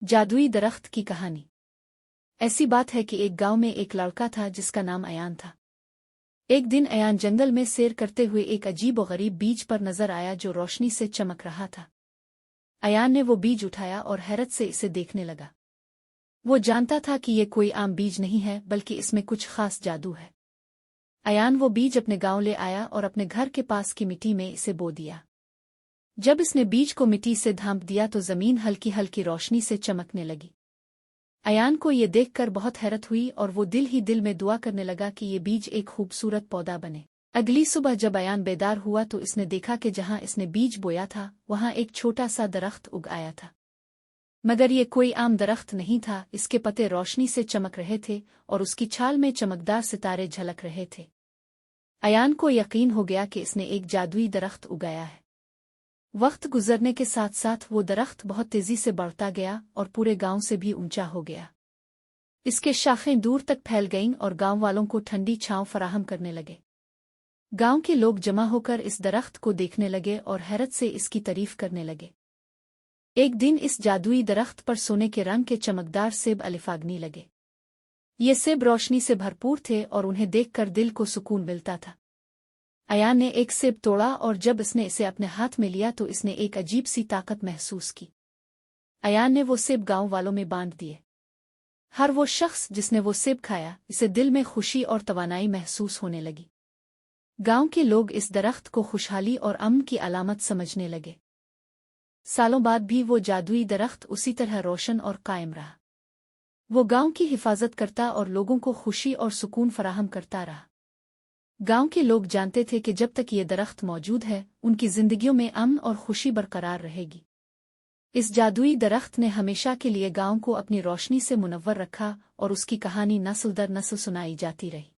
जादुई दरख्त की कहानी। ऐसी बात है कि एक गांव में एक लड़का था जिसका नाम अयान था। एक दिन अयान जंगल में सैर करते हुए एक अजीब व गरीब बीज पर नजर आया जो रोशनी से चमक रहा था। अयान ने वो बीज उठाया और हैरत से इसे देखने लगा। वो जानता था कि ये कोई आम बीज नहीं है बल्कि इसमें कुछ खास जादू है। अयान वो बीज अपने गांव ले आया और अपने घर के पास की मिट्टी में इसे बो दिया। जब इसने बीज को मिट्टी से ढांप दिया तो जमीन हल्की हल्की रोशनी से चमकने लगी। अयान को ये देखकर बहुत हैरत हुई और वो दिल ही दिल में दुआ करने लगा कि ये बीज एक खूबसूरत पौधा बने। अगली सुबह जब अयान बेदार हुआ तो इसने देखा कि जहां इसने बीज बोया था वहां एक छोटा सा दरख्त उग आया था। मगर ये कोई आम दरख्त नहीं था, इसके पत्ते रोशनी से चमक रहे थे और उसकी छाल में चमकदार सितारे झलक रहे थे। अयान को यकीन हो गया कि इसने एक जादुई दरख्त उगाया है। वक्त गुजरने के साथ साथ वो दरख्त बहुत तेजी से बढ़ता गया और पूरे गांव से भी ऊंचा हो गया। इसके शाखें दूर तक फैल गईं और गांव वालों को ठंडी छांव फराहम करने लगे। गांव के लोग जमा होकर इस दरख्त को देखने लगे और हैरत से इसकी तारीफ करने लगे। एक दिन इस जादुई दरख्त पर सोने के रंग के चमकदार सेब अलिफागने लगे। ये सेब रोशनी से भरपूर थे और उन्हें देखकर दिल को सुकून मिलता था। अयान ने एक सेब तोड़ा और जब इसने इसे अपने हाथ में लिया तो इसने एक अजीब सी ताकत महसूस की। अयान ने वो सेब गांव वालों में बांट दिए। हर वो शख्स जिसने वो सेब खाया इसे दिल में खुशी और तवानाई महसूस होने लगी। गांव के लोग इस दरख्त को खुशहाली और अमन की अलामत समझने लगे। सालों बाद भी वो जादुई दरख्त उसी तरह रोशन और कायम रहा। वो गांव की हिफाजत करता और लोगों को खुशी और सुकून फराहम करता रहा। गांव के लोग जानते थे कि जब तक ये दरख्त मौजूद है उनकी जिंदगियों में अमन और खुशी बरकरार रहेगी। इस जादुई दरख्त ने हमेशा के लिए गांव को अपनी रोशनी से मुनव्वर रखा और उसकी कहानी नस्ल दर नस्ल सुनाई जाती रही।